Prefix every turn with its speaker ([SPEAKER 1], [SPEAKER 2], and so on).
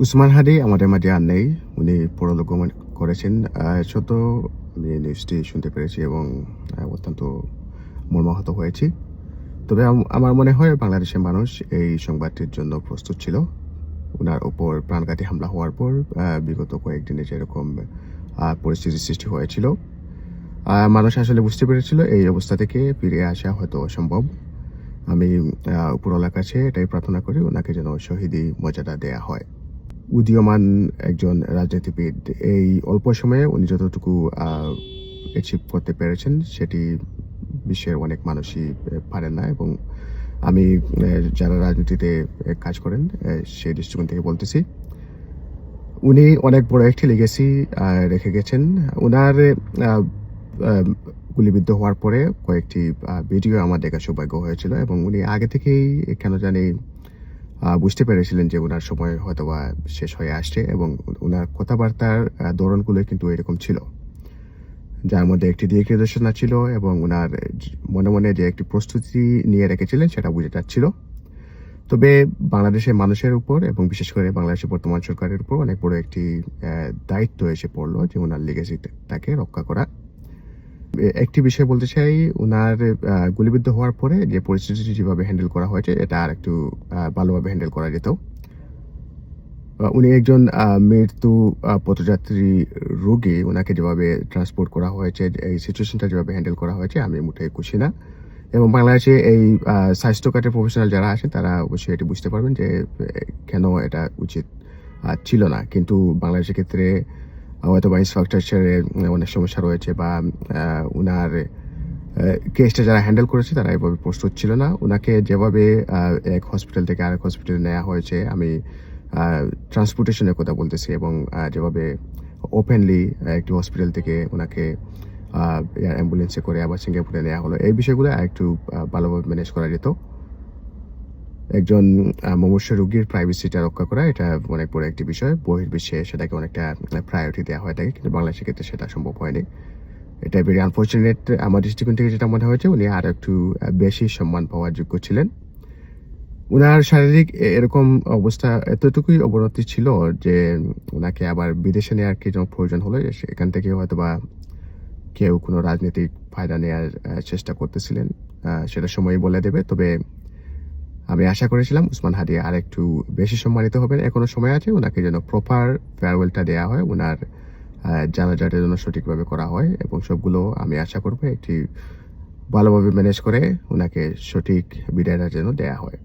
[SPEAKER 1] উসমান হাদি আমাদের মাঝে আর নেই। উনি পরলোক গমন করেছেন। সদ্য আমি নিউজটি শুনতে পেরেছি এবং অত্যন্ত মর্মাহত হয়েছি। তবে আমার মনে হয় বাংলাদেশের মানুষ এই সংবাদটির জন্য প্রস্তুত ছিল। উনার উপর প্রাণঘাতী হামলা হওয়ার পর বিগত কয়েকদিনে যেরকম পরিস্থিতির সৃষ্টি হয়েছিল, মানুষ আসলে বুঝতে পেরেছিল এই অবস্থা থেকে ফিরে আসা হয়তো অসম্ভব। আমি উপরওয়ালার কাছে এটাই প্রার্থনা করি, উনাকে যেন শহীদি মর্যাদা দেয়া হয়। উদীয়মান একজন রাজনীতিবিদ, এই অল্প সময়ে উনি যতটুকু অ্যাচিভ করতে পেরেছেন সেটি বিশ্বের অনেক মানুষই পারেন না। এবং আমি যারা রাজনীতিতে কাজ করেন সেই দৃষ্টিকোণ থেকে বলতেছি, উনি অনেক বড় একটি লেগেসি রেখে গেছেন। উনার গুলিবিদ্ধ হওয়ার পরে কয়েকটি ভিডিও আমার দেখার সৌভাগ্য হয়েছিল এবং উনি আগে থেকেই কেন জানি বুঝতে পেরেছিলেন যে উনার সময় হয়তোবা শেষ হয়ে আসছে এবং উনার কথাবার্তার ধরনগুলো কিন্তু এরকম ছিল, যার মধ্যে একটি দীর্ঘ নির্দেশনা ছিল এবং উনার মনে মনে যে একটি প্রস্তুতি নিয়ে রেখেছিলেন সেটা বুঝে যাচ্ছিল। তবে বাংলাদেশের মানুষের উপর এবং বিশেষ করে বাংলাদেশের বর্তমান সরকারের উপর অনেক বড় একটি দায়িত্ব এসে পড়লো যে উনার লেগেসিটাকে রক্ষা করা। একটি বিষয় বলতে চাই, উনার গুলিবিদ্ধ হওয়ার পরে যে পরিস্থিতিটি যেভাবে হ্যান্ডেল করা হয়েছে এটা আর একটু ভালোভাবে হ্যান্ডেল করা যেত। উনি একজন মৃত্যু পথযাত্রী রোগী, উনাকে যেভাবে ট্রান্সপোর্ট করা হয়েছে, এই সিচুয়েশনটা যেভাবে হ্যান্ডেল করা হয়েছে আমি মোটেই খুশি না। এবং বাংলাদেশে এই স্বাস্থ্য খাতের প্রফেশনাল যারা আছেন তারা অবশ্যই এটি বুঝতে পারবেন যে কেন এটা উচিত ছিল না। কিন্তু বাংলাদেশের ক্ষেত্রে হয়তোবা ইনফ্রাস্ট্রাকচারে অনেক সমস্যা রয়েছে বা উনার কেসটা যারা হ্যান্ডেল করেছে তারা এভাবে প্রস্তুত ছিল না। উনাকে যেভাবে এক হসপিটাল থেকে আরেক হসপিটালে নেওয়া হয়েছে, আমি ট্রান্সপোর্টেশনের কথা বলতেছি, এবং যেভাবে ওপেনলি একটি হসপিটাল থেকে ওনাকে এয়ার অ্যাম্বুলেন্সে করে আবার সিঙ্গাপুরে নেওয়া হলো, এই বিষয়গুলো আরেকটু ভালোভাবে ম্যানেজ করা যেত। একজন মুমূর্ষু রোগীর প্রাইভেসিটা রক্ষা করা এটা অনেক বড় একটি বিষয়। বহির্বিশ্বে সেটাকে অনেকটা প্রায়োরিটি দেওয়া হয়ে থাকে, কিন্তু বাংলাদেশের ক্ষেত্রে সেটা সম্ভব হয়নি। এটা ভেরি আনফরচুনেট। আমার দৃষ্টিকোণ থেকে যেটা মনে হয়েছে উনি আরো একটু বেশি সম্মান পাওয়ার যোগ্য ছিলেন। উনার শারীরিক এরকম অবস্থা এতটুকুই অবনতি ছিল যে উনাকে আবার বিদেশে নেওয়ার কি যেন প্রয়োজন হলো, সেখান থেকে হয়তোবা কেউ কোনো রাজনৈতিক ফায়দা নেওয়ার চেষ্টা করতেছিলেন। সেটা সময়ই বলে দেবে। তবে আমি আশা করেছিলাম উসমান হাদি আর একটু বেশি সম্মানিত হবেন। এখনো সময় আছে, উনাকে যেন প্রপার ফেয়ারওয়েলটা দেওয়া হয়, উনার জানাজাটা যেন সঠিকভাবে করা হয় এবং সবগুলো আমি আশা করবো একটি ভালোভাবে ম্যানেজ করে উনাকে সঠিক বিদায়টা যেন দেয়া হয়।